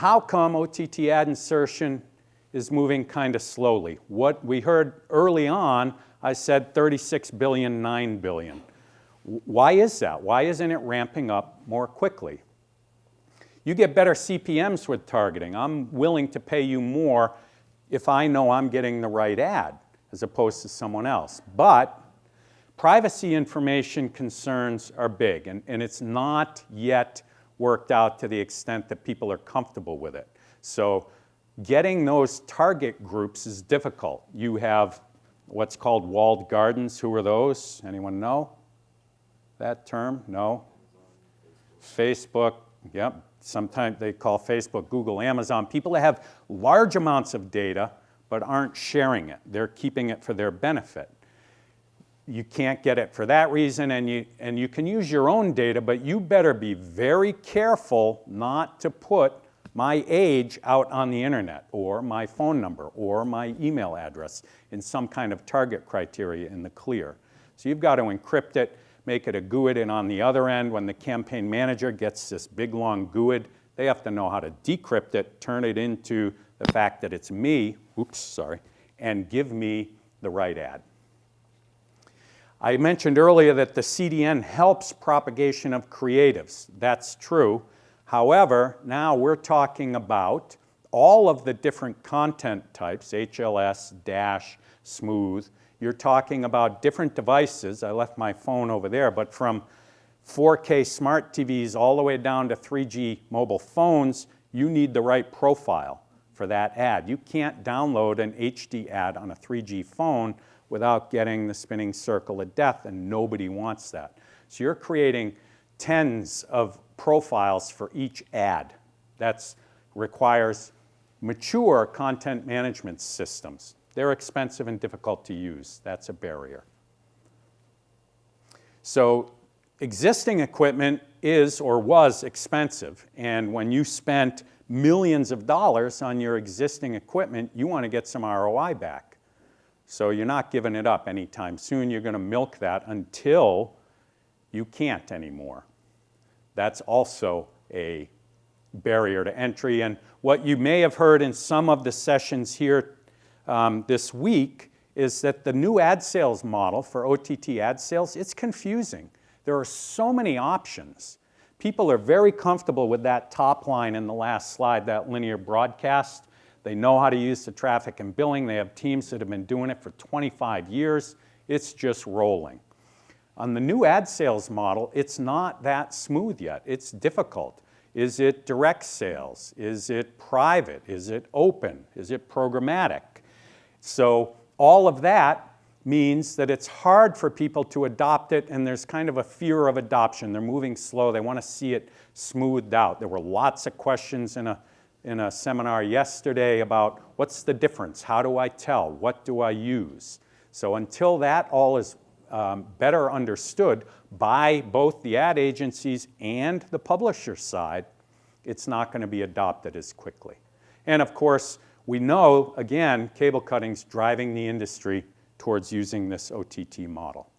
how come OTT ad insertion is moving kind of slowly? What we heard early on, I said 36 billion, 9 billion. Why is that? Why isn't it ramping up more quickly? You get better CPMs with targeting. I'm willing to pay you more if I know I'm getting the right ad as opposed to someone else. But privacy information concerns are big, and it's not yet worked out to the extent that people are comfortable with it. So getting those target groups is difficult. You have what's called walled gardens. Who are those? Anyone know that term? No? Facebook, yep. Sometimes they call Facebook, Google, Amazon. People that have large amounts of data but aren't sharing it. They're keeping it for their benefit. You can't get it for that reason, and you can use your own data, but you better be very careful not to put my age out on the internet, or my phone number, or my email address in some kind of target criteria in the clear. So you've got to encrypt it, make it a GUID, and on the other end, when the campaign manager gets this big long GUID, they have to know how to decrypt it, turn it into the fact that it's me, and give me the right ad. I mentioned earlier that the CDN helps propagation of creatives. That's true. However, now we're talking about all of the different content types, HLS, Dash, Smooth. You're talking about different devices. I left my phone over there, but from 4K smart TVs all the way down to 3G mobile phones, you need the right profile for that ad. You can't download an HD ad on a 3G phone without getting the spinning circle of death, and nobody wants that. So you're creating tens of profiles for each ad. That requires mature content management systems. They're expensive and difficult to use. That's a barrier. So existing equipment is or was expensive, and when you spent millions of dollars on your existing equipment, you want to get some ROI back. So you're not giving it up anytime soon. You're going to milk that until you can't anymore. That's also a barrier to entry. And what you may have heard in some of the sessions here this week is that the new ad sales model for OTT ad sales, it's confusing. There are so many options. People are very comfortable with that top line in the last slide, that linear broadcast. They know how to use the traffic and billing. They have teams that have been doing it for 25 years. It's just rolling. On the new ad sales model, it's not that smooth yet. It's difficult. Is it direct sales? Is it private? Is it open? Is it programmatic? So all of that means that it's hard for people to adopt it, and there's kind of a fear of adoption. They're moving slow. They want to see it smoothed out. There were lots of questions in a seminar yesterday about what's the difference? How do I tell? What do I use? So until that all is better understood by both the ad agencies and the publisher side, it's not going to be adopted as quickly. And of course, we know, again, cable cutting's driving the industry towards using this OTT model.